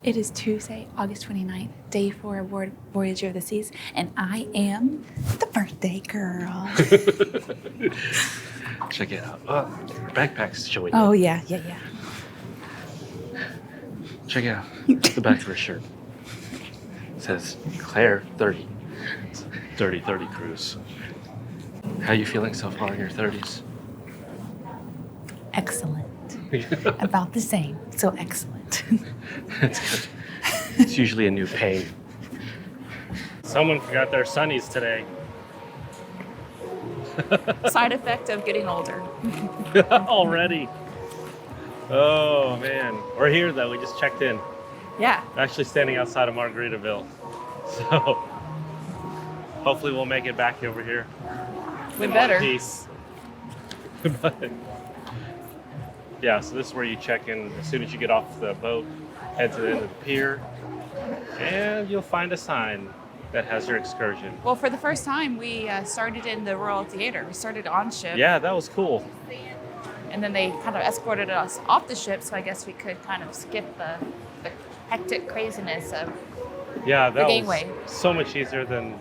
It is Tuesday, August 29th, day 4 aboard Voyager of the Seas, and I am the birthday girl. Check it out. Oh, your backpack's showing. Oh, yeah. Check it out. The back of her shirt. It says Claire 30. It's 30 cruise. How you feeling so far in your 30s? Excellent. About the same, so excellent. That's good. It's usually a new pain. Someone forgot their sunnies today. Side effect of getting older. Already. Oh, man. We're here, though. We just checked in. Yeah. Actually standing outside of Margaritaville. So hopefully we'll make it back over here. We in better. one piece. But yeah, so this is where you check in as soon as you get off the boat, head to the end of the pier, and you'll find a sign that has your excursion. Well, for the first time, we started in the Royal Theater. We started on ship. Yeah, that was cool. And then they kind of escorted us off the ship, so I guess we could kind of skip the hectic craziness of Yeah, that the gangway. was so much easier than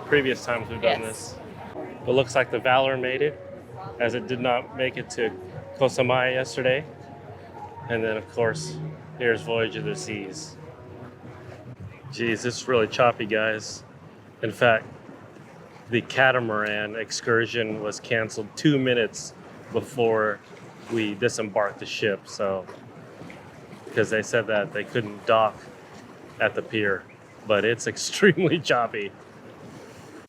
previous times we've done Yes. this. It looks like the Valor made it, as it did not make it to Cozumel yesterday. And then, of course, here's Voyager of the Seas. Geez, this is really choppy, guys. In fact, the catamaran excursion was canceled 2 minutes before we disembarked the ship. So, because they said that they couldn't dock at the pier, but it's extremely choppy.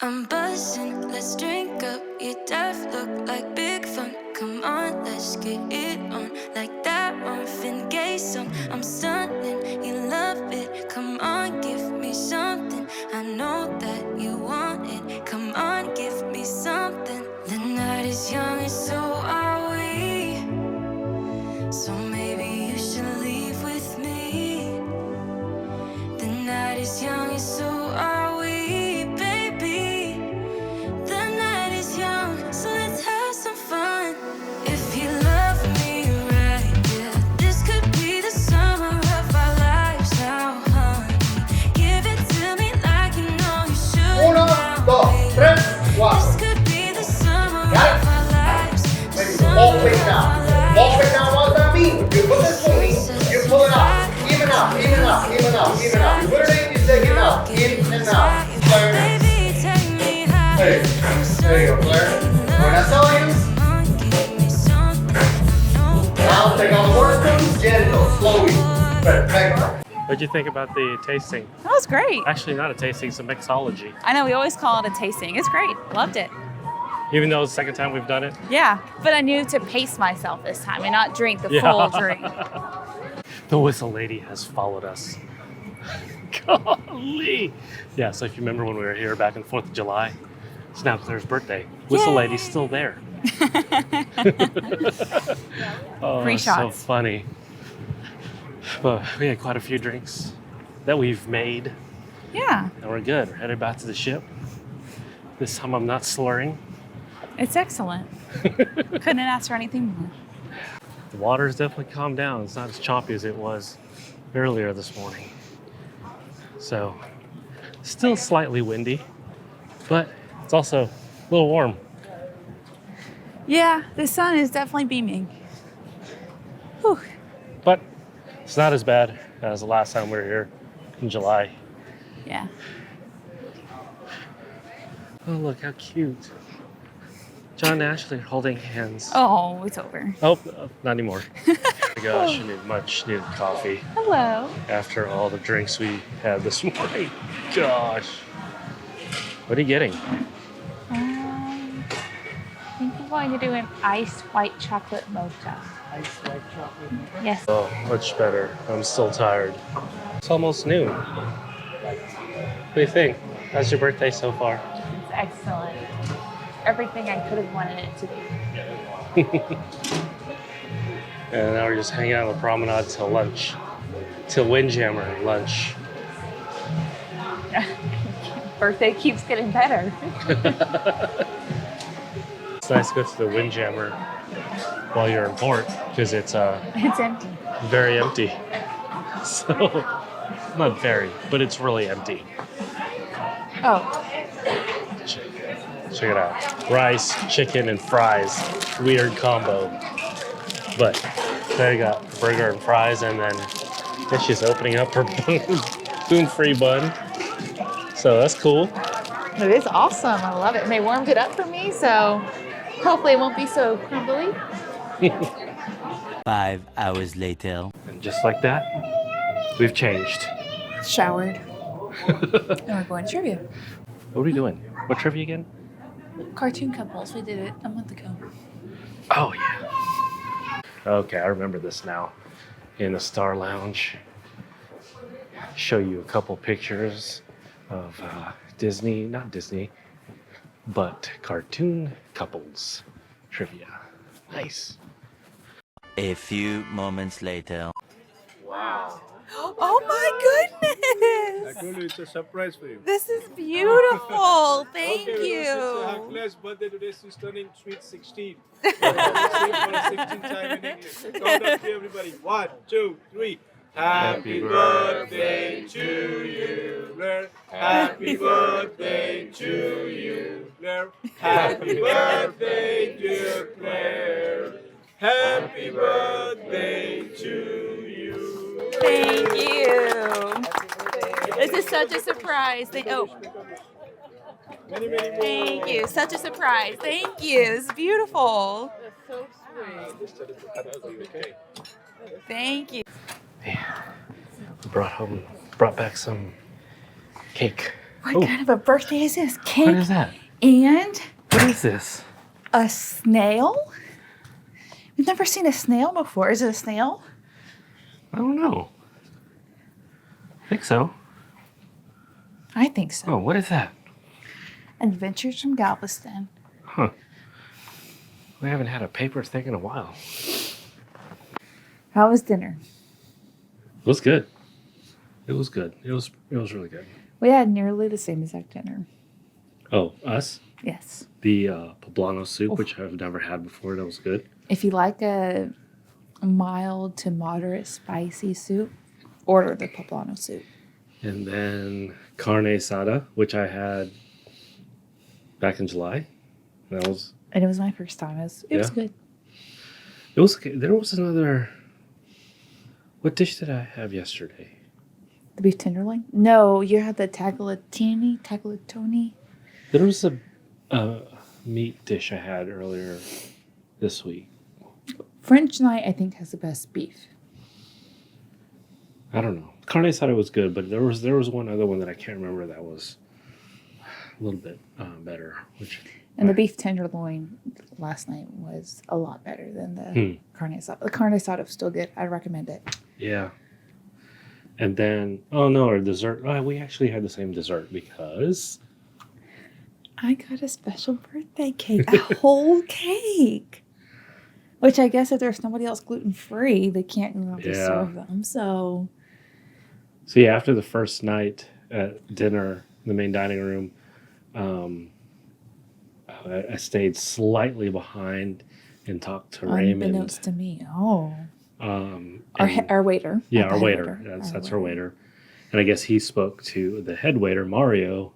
I'm buzzing, let's drink up. Your death look like big fun. Come on, let's get it on. Like that Marvin Gaye song. I'm stunning, you love it. Come on, give me something. I know that you want it. Come on, give me something. The night is young and so are we. So maybe you should leave with me. The night is young and so are we. Ball quick now. Ball quick now, what does that mean? You put this swing, you pull it out. Even out. You put it in, you take it out. In and out. Claire. Hey, there you go, Claire. When I tell you. Now take all the work, gentle, slowly. Perfect. What'd you think about the tasting? That was great. Actually, not a tasting, it's a mixology. I know, we always call it a tasting. It's great. Loved it. Even though it's the second time we've done it? Yeah, but I knew to pace myself this time and not drink the full drink. The whistle lady has followed us. Golly! Yeah, so if you remember when we were here back on 4th of July, it's now Claire's birthday. Whistle lady's still there. Oh, Free it's so shots. funny. But we had quite a few drinks that we've made, Yeah, and we're good. We're headed back to the ship. This time I'm not slurring. it's excellent. Couldn't ask for anything more. The water's definitely calmed down. It's not as choppy as it was earlier this morning. So, still slightly windy, but it's also a little warm. Yeah, the sun is definitely beaming. Whew. But it's not as bad as the last time we were here in July. Yeah. Oh, look how cute. John and Ashley are holding hands. Oh, it's over. Oh, not anymore. Oh my gosh, I need much needed coffee Hello. after all the drinks we had this morning. Gosh. What are you getting? I think I'm going to do an iced white chocolate mocha. Ice white chocolate. Yes. Oh, much better. I'm still tired. It's almost noon. What do you think? How's your birthday so far? It's excellent. Everything I could have wanted it to be. And now we're just hanging out on the promenade till lunch. Till Windjammer lunch. Birthday keeps getting better. It's nice to go to the Windjammer while you're in port because it's It's empty. very empty. So, not very, but it's really empty. Oh, Check it out. Rice, chicken, and fries. Weird combo. But they got burger and fries, and then I guess she's opening up her gluten-free bun. So that's cool. it is awesome. I love it. And they warmed it up for me, so hopefully it won't be so crumbly. 5 hours later. And just like that, we've changed. Showered. And we're going to trivia. What are we doing? What trivia again? Cartoon couples. We did it a month ago. Oh, yeah. Okay, I remember this now. In the Star Lounge. Show you a couple pictures of Disney, not Disney, but cartoon couples trivia. Nice. A few moments later. Oh my goodness! Actually, it's a surprise for you. This is beautiful. Thank Okay, you. Hercules' birthday today. She's turning sweet 16. Let's sing for a 16th time in English. Count up to everybody. 1, 2, 3. Happy birthday to you, Blair. Happy birthday to you, Blair. Happy birthday, dear Claire. Happy birthday to you. Thank you. This is such a surprise. Many, many more. Thank you. Such a surprise. Thank you. It's beautiful. Thank you. We brought back some cake. What kind of a birthday is this? Cake What is that? and What is this? a snail? We've never seen a snail before. Is it a snail? I don't know. I think so. I think so. Oh, what is that? Adventures from Galveston. Huh. We haven't had a paper thing in a while. How was dinner? It was good. It was good. It was really good. We had nearly the same exact dinner. Oh, us? Yes. The poblano soup, which I've never had before. That was good. If you like a mild to moderate spicy soup, order the poblano soup. And then carne asada, which I had back in July. That was And it was my first time. It was Yeah. good. it was okay. There was another. What dish did I have yesterday? The beef tenderloin? No, you had the tagliatone. There was a meat dish I had earlier this week. French night, I think, has the best beef. I don't know. Carne asada was good, but there was one other one that I can't remember that was a little bit better. And the beef tenderloin last night was a lot better than the carne asada. The carne asada was still good. I recommend it. Yeah. And then, our dessert. We actually had the same dessert because I got a special birthday cake, a whole cake. Which I guess if there's nobody else gluten-free, they can't serve them. So yeah, after the first night at dinner in the main dining room, I stayed slightly behind and talked to Raymond. unbeknownst to me. Oh. And- Our waiter. Yeah, Not the our head waiter. That's our waiter. And I guess he spoke to the head waiter, Mario,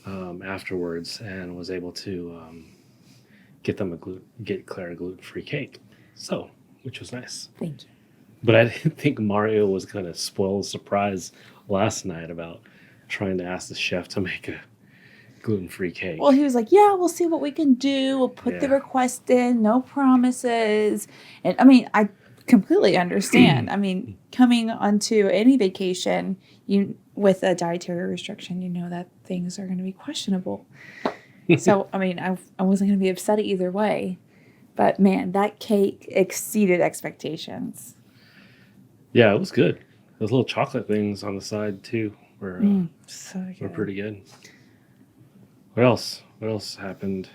afterwards and was able to get Claire a gluten-free cake. So, which was nice. Thank you. But I didn't think Mario was going to spoil the surprise last night about trying to ask the chef to make a gluten-free cake. Well, he was like, yeah, we'll see what we can do. We'll put the Yeah. request in. No promises. And I mean, I completely understand. I mean, coming onto any vacation, with a dietary restriction, you know that things are going to be questionable. So, I mean, I wasn't going to be upset either way. But man, that cake exceeded expectations. Yeah, it was good. Those little chocolate things on the side too were So were good. pretty good. What else? What else happened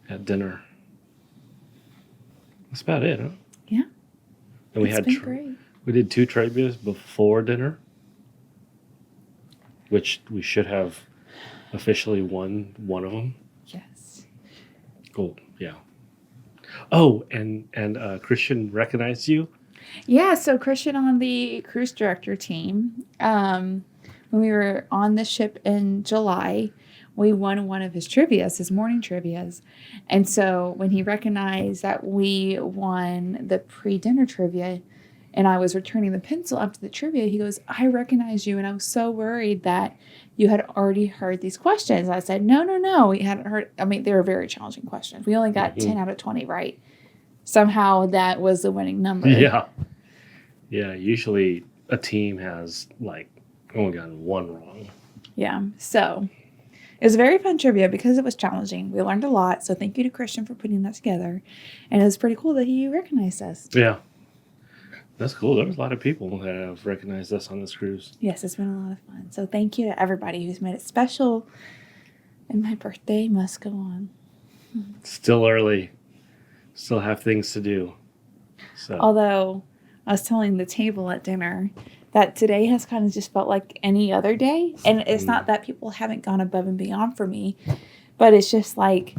at dinner? That's about it, huh? Yeah. And we It's had been great. we did 2 trivias before dinner, which we should have officially won one of them. Yes. Cool. Yeah. Oh, and Christian recognized you Yeah, so Christian on the cruise director team. When we were on the ship in July, we won one of his trivias, his morning trivias. And so when he recognized that we won the pre-dinner trivia and I was returning the pencil after the trivia, he goes, I recognize you. And I was so worried that you had already heard these questions. I said, no, we hadn't heard. I mean, they were very challenging questions. We only got 10 out of 20 right. Somehow that was the winning number. Yeah. Yeah, usually a team has like only gotten one wrong. Yeah. So it was a very fun trivia because it was challenging. We learned a lot. So thank you to Christian for putting that together. And it was pretty cool that he recognized us. Yeah. That's cool. There was a lot of people that have recognized us on this cruise. Yes, it's been a lot of fun. So thank you to everybody who's made it special. And my birthday must go on. Still early. Still have things to do. So Although I was telling the table at dinner that today has kind of just felt like any other day. And it's not that people haven't gone above and beyond for me, but it's just like,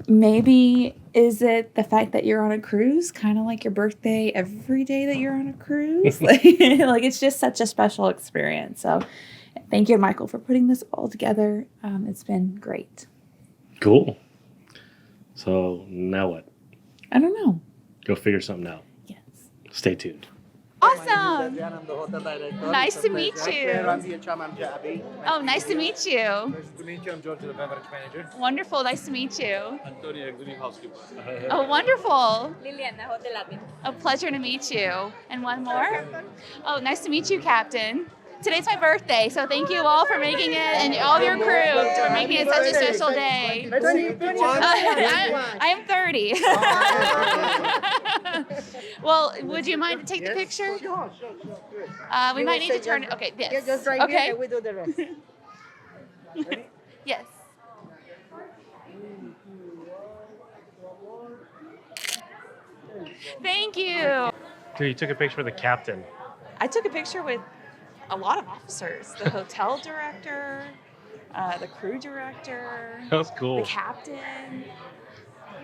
maybe is it the fact that you're on a cruise, kind of like your birthday every day that you're on a cruise? like it's just such a special experience. So thank you, Michael, for putting this all together. It's been great. cool. So now what? I don't know. Go figure something out. Yes. Stay tuned. Awesome. Nice to meet you. Oh, nice to meet you. Nice to meet you. I'm George, the beverage manager. Wonderful. Nice to meet you. Antonio, the housekeeper. Oh, wonderful. Liliana, Hotel Latin. A pleasure to meet you. And one more. Oh, nice to meet you, Captain. Today's my birthday, so thank you all for making it, and all your crew for making it such a special day. I am 30. Well, would you mind to take the picture? Sure. We might need to turn it. Okay, this. Yeah, just right Okay. here and we do the rest. Yes. Thank you. Dude, you took a picture with the captain. I took a picture with a lot of officers, the hotel director, the crew director, That was cool. the captain.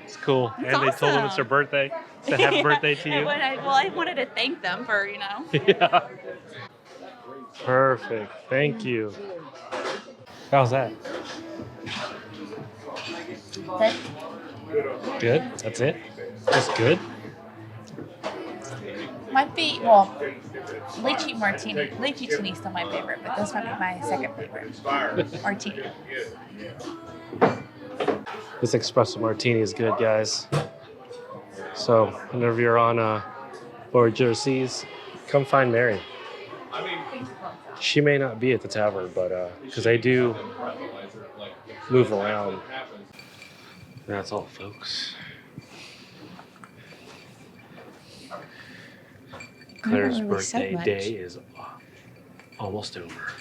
It's cool. It's And they told them it's awesome. their birthday. So happy birthday to you. I wanted to thank them for, Yeah. Perfect. Thank you. How's that? Good? That's it? That's good? Might be, well, lychee martini. Lychee tini is still my favorite, but this might be my second favorite. Martini. This espresso martini is good, guys. So whenever you're on Voyager Seas, come find Mary. She may not be at the tavern, but because they do move around. That's all, folks. Claire's really said birthday much. day is almost over.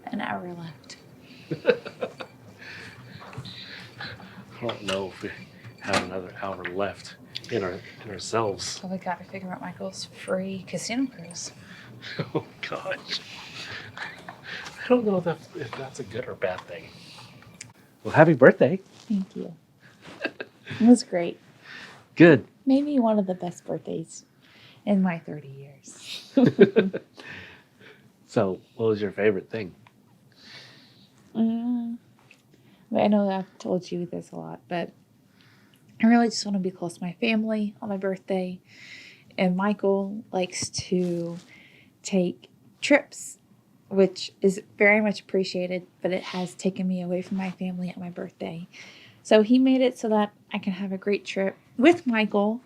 An hour left. I don't know if we have another hour left in ourselves. So we got to figure out Michael's free casino cruise. Oh gosh. I don't know if that's a good or bad thing. Well, happy birthday. Thank you. It was great. Good. Maybe one of the best birthdays in my 30 years. So, what was your favorite thing? I know I've told you this a lot, but I really just want to be close to my family on my birthday. And Michael likes to take trips, which is very much appreciated, but it has taken me away from my family at my birthday. So he made it so that I can have a great trip with Michael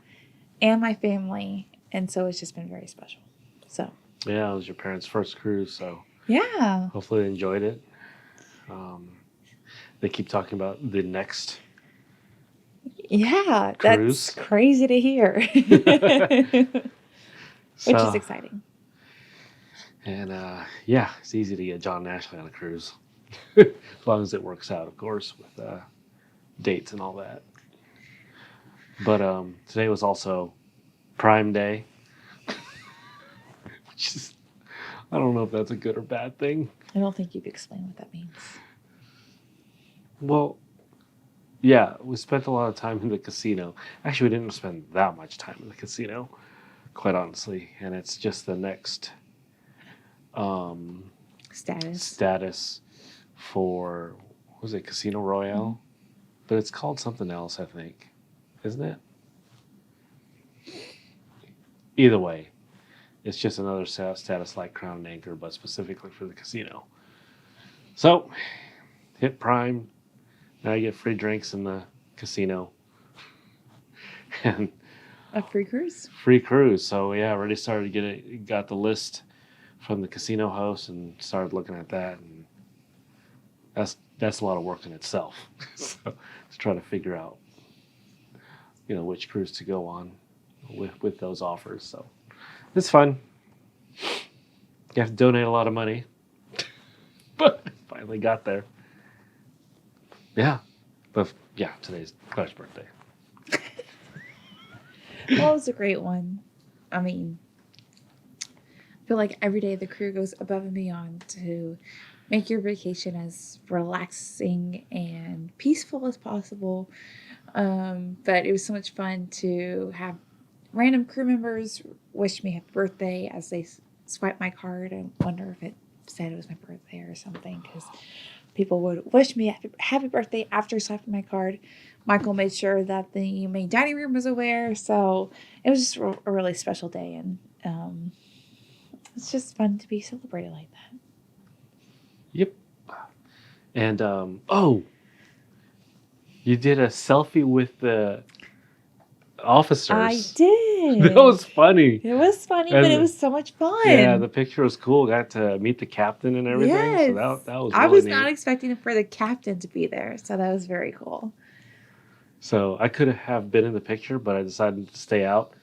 and my family. And so it's just been very special. So, Yeah, it was your parents' first cruise, so yeah. hopefully they enjoyed it. They keep talking about the next. Yeah, Cruise. that's crazy to hear. Which So- is exciting. And yeah, it's easy to get John and Ashley on a cruise. As long as it works out, of course, with dates and all that. But today was also Prime Day. Which is, I don't know if that's a good or bad thing. I don't think you've explained what that means. Well, yeah, we spent a lot of time in the casino. Actually, we didn't spend that much time in the casino. quite honestly. And it's just the next status for, what was it, Casino Royale? But it's called something else, I think. Isn't it? Either way, it's just another status like Crown and Anchor, but specifically for the casino. So, hit Prime. Now you get free drinks in the casino. And A free cruise? free cruise. So yeah, already started got the list from the casino host and started looking at that, and that's a lot of work in itself. So to try to figure out, which cruise to go on with those offers. So it's fun. You have to donate a lot of money, but finally got there. Yeah, but yeah, today's Claire's birthday. Well, it was a great one. I mean, I feel like every day the crew goes above and beyond to make your vacation as relaxing and peaceful as possible. But it was so much fun to have random crew members wish me happy birthday as they swipe my card. I wonder if it said it was my birthday or something, because people would wish me happy birthday after swiping my card. Michael made sure that the main dining room was aware, so it was just a really special day, and it's just fun to be celebrated like that. Yep. And you did a selfie with the officers. I did. That was funny. It was funny, but it was so much fun. Yeah, the picture was cool. Got to meet the captain and everything. Yes. So that was really I was neat. not expecting for the captain to be there, so that was very cool. So I could have been in the picture, but I decided to stay out,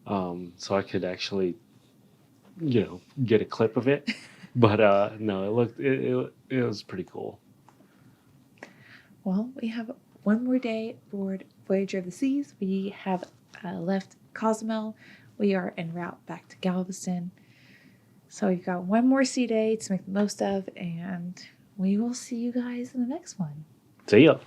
so I could actually, get a clip of it. But no, it was pretty cool. Well, we have one more day aboard Voyager of the Seas. We have left Cozumel. We are en route back to Galveston. So we've got one more sea day to make the most of, and we will see you guys in the next one. See ya.